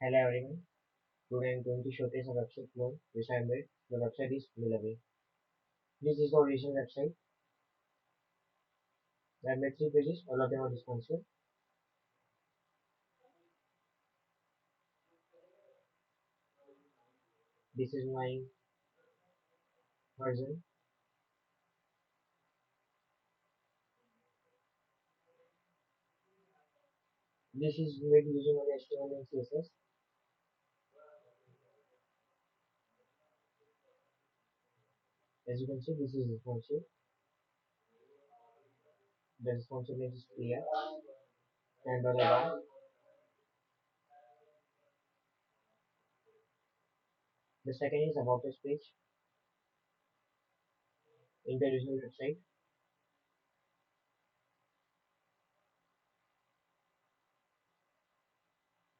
Hello everyone. Today I am going to showcase a website clone which I made. The website is Mealawe. This is the original website. I made three pages. All of them are responsive. This is my version. This is made using only HTML and CSS. As you can see, this is responsive. The responsiveness is clear. And on the bar, the second is about this page. In the original website,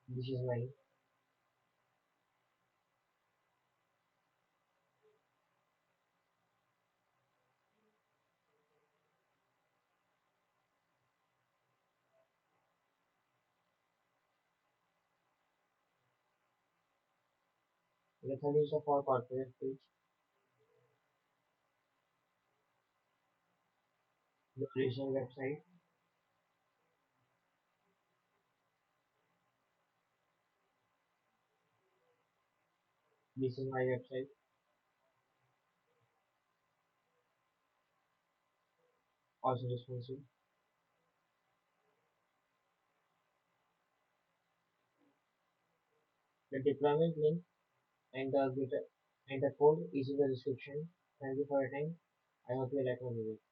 this is my. The third is the for corporate page. The original website. This is my website. Also responsive. The deployment link and the code is in the description. Thank you for your time. I hope you like my video.